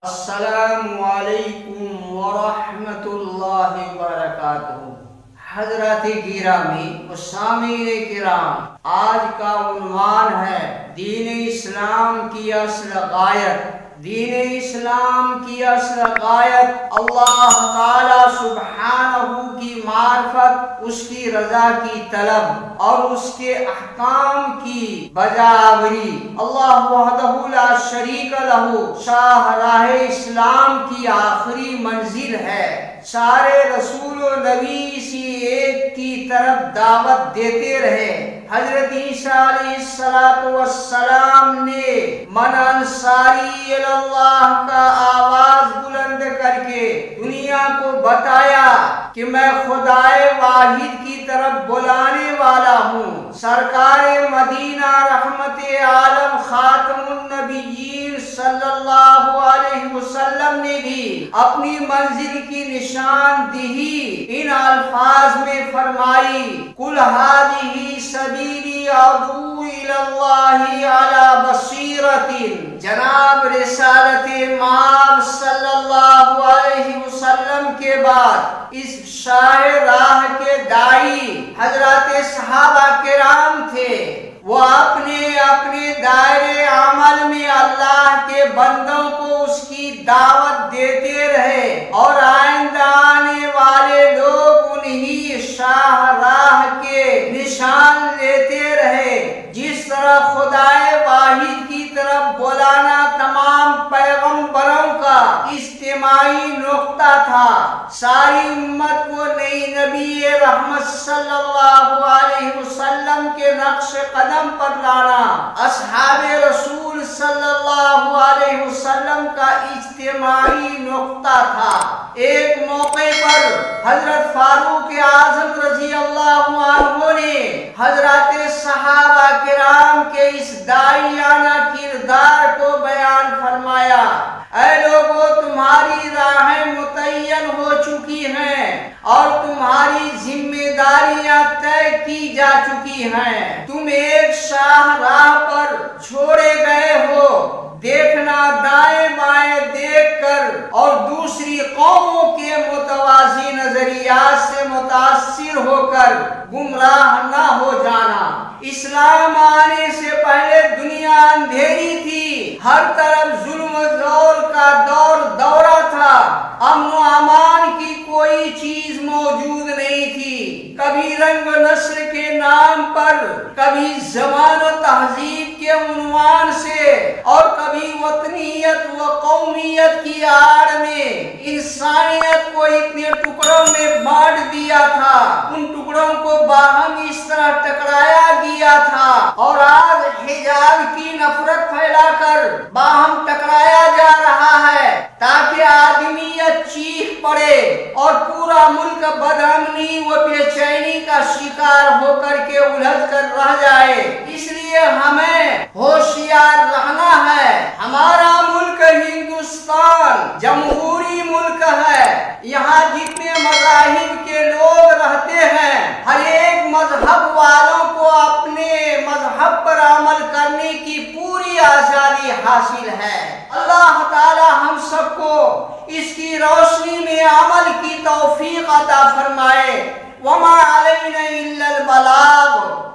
السلام علیکم ورحمۃ اللہ وبرکاتہ۔ حضرات گرامی و سامعین کرام، آج کا عنوان ہے دین اسلام کی اصل غایت۔ دین اسلام کی اصل غایت اللہ تعالی سبحانہ کی معرفت، اس کی رضا کی طلب اور اس کے احکام کی بجاوری۔ اللہ وحدہ لا شریک لہ شاہراہ اسلام کی آخری منزل ہے۔ سارے رسول و نبی اسی ایک کی طرف دعوت دیتے رہے۔ حضرت عیسیٰ علیہ السلام نے من انصاری اللہ کا آواز بلند کر کے دنیا کو بتایا کہ میں خدائے واحد کی طرف بلانے والا ہوں۔ سرکار مدینہ رحمت عالم خاتم النبیین صلی اللہ علیہ وسلم نے بھی اپنی منزل کی نشاندہی ان الفاظ میں فرمائی، قل ھذہ سبیلی ادعو الی اللہ علی بصیرۃ۔ جناب رسالت مآب صلی اللہ علیہ وسلم کے بعد اس شاہ راہ کے داعی حضرات صحابہ کرام تھے۔ وہ اپنے دائرے عمل میں اللہ کے بندوں کو اس کی دعوت دیتے رہے اور آئندہ آنے والے لوگ انہی شاہ راہ کے نشان لیتے رہے۔ جس طرح خدائے واحد کی طرف بلانا تمام پیغمبروں کا اجتماعی نقطہ تھا، ساری امت کو نئی نبی رحمت صلی اللہ علیہ وسلم کے نقش قدم پر لانا اصحاب رسول صلی اللہ علیہ وسلم کا اجتماعی نقطہ تھا۔ ایک موقع پر حضرت فاروق اعظم رضی اللہ عنہ نے حضرات صحابہ کرام کے اس داعیانہ کردار کو بیان فرمایا، اے لوگو، تمہاری راہیں متعین ہو چکی ہیں اور تمہاری ذمہ داریاں طے کی جا چکی ہیں۔ تم ایک شاہ راہ پر چھوڑے گئے ہو، دیکھنا دائیں بائیں دیکھ کر اور دوسری قوموں کے متوازی نظریات سے متاثر ہو کر گمراہ نہ ہو جانا۔ اسلام آنے سے پہلے دنیا اندھیری تھی، ہر طرف ظلم و جور کا دورہ تھا، امن و امان کی کوئی چیز موجود نہیں تھی۔ کبھی رنگ و نسل کے نام پر، کبھی زبان و تہذیب کے عنوان سے اور کبھی وطنیت و قومیت کی آڑ میں انسانیت کو اتنے ٹکڑوں میں بانٹ دیا تھا، ان ٹکڑوں کو باہم اس طرح ٹکرایا گیا تھا اور آج حجاب کی نفرت پھیلا کر باہم ٹکرایا جا رہا ہے تاکہ آدمیت چیخ پڑے اور پورا ملک بدامنی و بے چینی کا شکار ہو کر کے الجھ کر رہ جائے۔ اس لیے ہمیں ہوشیار رہنا ہے۔ ہمارا ملک ہندوستان جمہوری ملک ہے، یہاں جتنے مذاہب کے لوگ رہتے ہیں، ہر ایک مذہب والوں کو اپنے مذہب پر عمل کرنے کی پوری آزادی حاصل ہے۔ اللہ تعالی ہم سب کو اس کی روشنی میں عمل کی توفیق عطا فرمائے۔ وما علینا الا البلاغ۔